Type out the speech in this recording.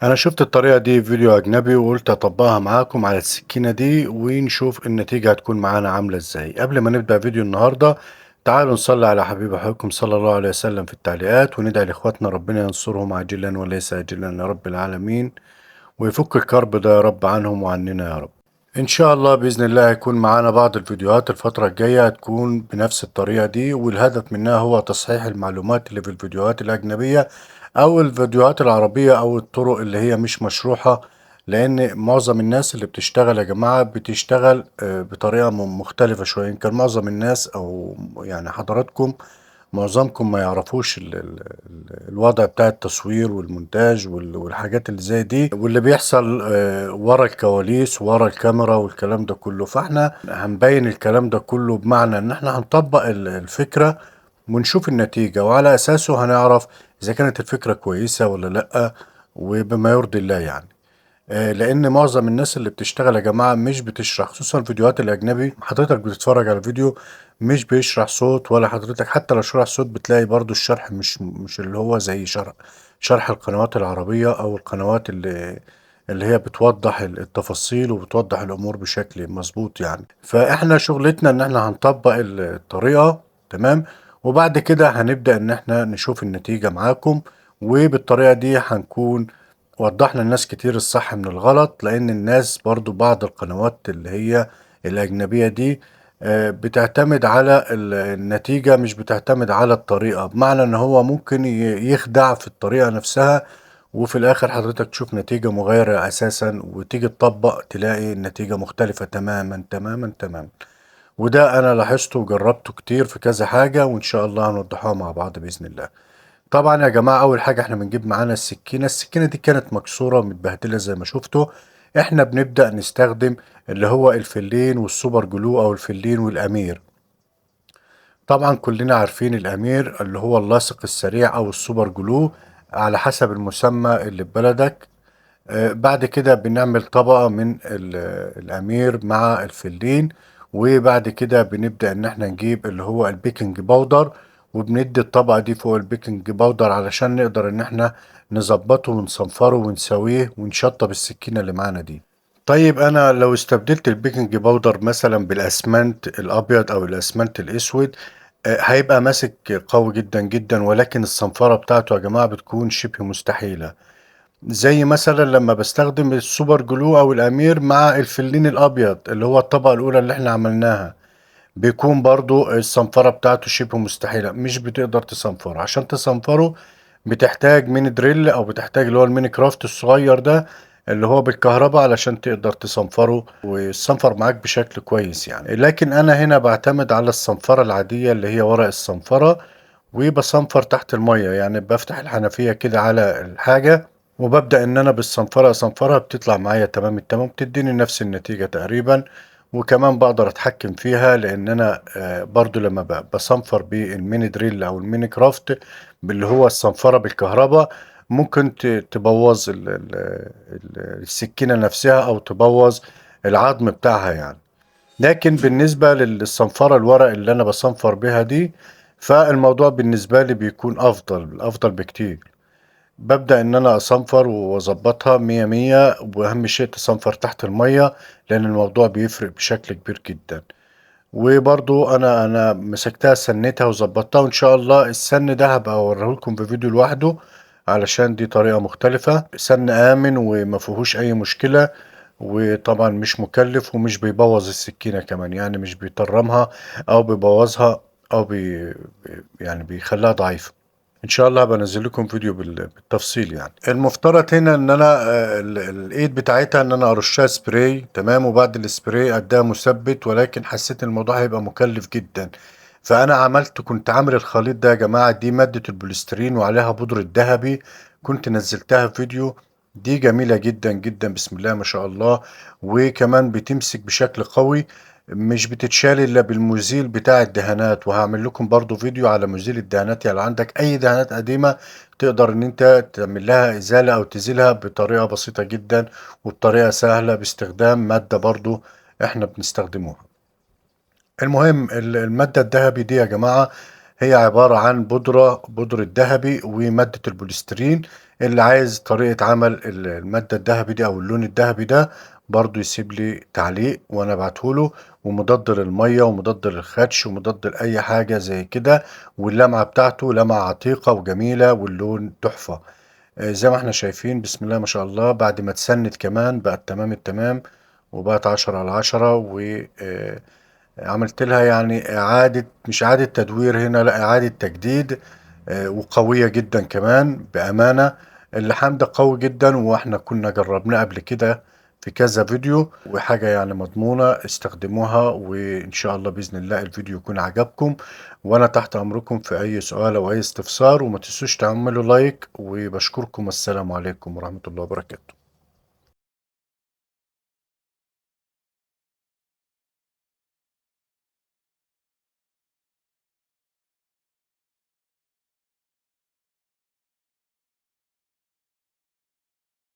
انا شفت الطريقة دي في فيديو اجنبي وقلت اطبقها معاكم على السكينة دي ونشوف النتيجة هتكون معانا عاملة ازاي. قبل ما نبدأ فيديو النهاردة تعالوا نصلي على حبيب اخوكم صلى الله عليه وسلم في التعليقات وندعي لاخواتنا ربنا ينصرهم عاجلا وليس اجلا يا رب العالمين، ويفك الكرب ده يا رب عنهم وعننا يا رب. ان شاء الله باذن الله هيكون معانا بعض الفيديوهات الفترة الجاية هتكون بنفس الطريقة دي، والهدف منها هو تصحيح المعلومات اللي في الفيديوهات الاجنبية او الفيديوهات العربية او الطرق اللي هي مش مشروحة. لان معظم الناس اللي بتشتغل يا جماعة بتشتغل بطريقة مختلفة شوية. يمكن معظم الناس او يعني حضراتكم معظمكم ما يعرفوش الوضع بتاع التصوير والمونتاج والحاجات اللي زي دي واللي بيحصل ورا الكواليس ورا الكاميرا والكلام ده كله. فاحنا هنبين الكلام ده كله بمعنى ان احنا هنطبق الفكرة ونشوف النتيجة، وعلى اساسه هنعرف اذا كانت الفكرة كويسة ولا لأ، وبما يرضي الله يعني. لان معظم الناس اللي بتشتغل يا جماعه مش بتشرح، خصوصا الفيديوهات الاجنبي. حضرتك بتتفرج على فيديو مش بيشرح صوت، ولا حضرتك حتى لو شرح صوت بتلاقي برضو الشرح مش اللي هو زي شرح القنوات العربيه او القنوات اللي هي بتوضح التفاصيل وبتوضح الامور بشكل مظبوط يعني. فاحنا شغلتنا ان احنا هنطبق الطريقه، تمام، وبعد كده هنبدا ان احنا نشوف النتيجه معاكم. وبالطريقه دي هنكون وضحنا للناس كتير الصح من الغلط. لأن الناس برضو بعض القنوات اللي هي الأجنبية دي بتعتمد على النتيجة، مش بتعتمد على الطريقة، بمعنى ان هو ممكن يخدع في الطريقة نفسها، وفي الآخر حضرتك تشوف نتيجة مغايرة أساسا وتيجي تطبق تلاقي النتيجة مختلفة تماما تماما تماما. وده أنا لاحظته وجربته كتير في كذا حاجة، وإن شاء الله هنوضحها مع بعض بإذن الله. طبعا يا جماعة أول حاجة احنا بنجيب معانا السكينة دي كانت مكسورة ومتبهدلة زي ما شفتوا. احنا بنبدأ نستخدم اللي هو الفلين والسوبر جلو أو الفلين والأمير. طبعا كلنا عارفين الأمير اللي هو اللاصق السريع أو السوبر جلو على حسب المسمى اللي ببلدك. بعد كده بنعمل طبقة من الأمير مع الفلين، وبعد كده بنبدأ إن احنا نجيب اللي هو البيكنج باودر، وبندي الطبقة دي فوق البيكنج باودر علشان نقدر إن احنا نظبطه ونصنفره ونسويه ونشطب السكينة اللي معانا دي. طيب أنا لو استبدلت البيكنج باودر مثلا بالأسمنت الأبيض أو الأسمنت الأسود هيبقى ماسك قوي جدا جدا، ولكن الصنفرة بتاعته يا جماعة بتكون شبه مستحيلة. زي مثلا لما بستخدم السوبر جلو او الامير مع الفلين الابيض اللي هو الطبقة الاولى اللي احنا عملناها، بيكون برضو الصنفرة بتاعته شبه مستحيلة، مش بتقدر تصنفره. عشان تصنفره بتحتاج ميني دريل او بتحتاج اللي هو الميني كرافت الصغير ده اللي هو بالكهرباء علشان تقدر تصنفره ويصنفر معاك بشكل كويس يعني. لكن انا هنا بعتمد على الصنفرة العادية اللي هي ورق الصنفرة، وبصنفر تحت المية، يعني بفتح الحنفية كده على الحاجة وببدأ إن أنا بالصنفرة أصنفرها بتطلع معايا تمام التمام، بتديني نفس النتيجة تقريبا. وكمان بقدر أتحكم فيها لأن أنا برضو لما بصنفر بالميني دريل أو الميني كرافت باللي هو الصنفرة بالكهرباء ممكن تبوظ السكينة نفسها أو تبوظ العظم بتاعها يعني. لكن بالنسبة للصنفرة الورق اللي أنا بصنفر بها دي فالموضوع بالنسبة لي بيكون أفضل بكتير. ببدأ إن أنا أصنفر وأظبطها مية مية، وأهم شيء تصنفر تحت المية لأن الموضوع بيفرق بشكل كبير جدا. وبرضو أنا مسكتها سنتها وظبطتها، وإن شاء الله السن ده هبقى أوريهولكم في فيديو لوحده علشان دي طريقة مختلفة. سن آمن وما فيهوش أي مشكلة، وطبعا مش مكلف ومش بيبوظ السكينة كمان، يعني مش بيطرمها أو بيبوظها أو يعني بيخليها ضعيفة. ان شاء الله بنزل لكم فيديو بالتفصيل يعني. المفترض هنا ان انا الايد بتاعتها ان انا ارشها سبراي، تمام، وبعد السبراي اديها مثبت، ولكن حسيت ان الموضوع هيبقى مكلف جدا. فانا كنت عامل الخليط ده يا جماعة، دي مادة البوليسترين وعليها بودرة ذهبي، كنت نزلتها في فيديو. دي جميلة جدا جدا بسم الله ما شاء الله، وكمان بتمسك بشكل قوي، مش بتتشال الا بالمزيل بتاع الدهانات. وهعمل لكم برضو فيديو على مزيل الدهانات، يعني لو عندك اي دهانات قديمة تقدر ان انت تعمل لها ازالة او تزيلها بطريقة بسيطة جدا وبطريقة سهلة باستخدام مادة برضو احنا بنستخدموها. المهم المادة الذهبي دي يا جماعة هي عبارة عن بودرة دهبي ومادة البوليسترين. اللي عايز طريقة عمل المادة الدهبي دي أو اللون الدهبي ده برضو يسيب لي تعليق وأنا أبعته له. ومضاد للمية ومضاد للخدش ومضاد لأي حاجة زي كده. واللمعة بتاعته لمعة عتيقة وجميلة واللون تحفة. زي ما احنا شايفين بسم الله ما شاء الله، بعد ما اتسنت كمان بقت تمام التمام. وبقت 10 على 10. عملت لها يعني إعادة، مش إعادة تدوير هنا، لا إعادة تجديد. وقوية جدا كمان بأمانة. اللحام ده قوي جدا واحنا كنا جربناه قبل كده في كذا فيديو، وحاجة يعني مضمونة استخدموها. وإن شاء الله بإذن الله الفيديو يكون عجبكم. وأنا تحت أمركم في أي سؤال أو أي استفسار، وما تنسوش تعملوا لايك. وبشكركم، السلام عليكم ورحمة الله وبركاته.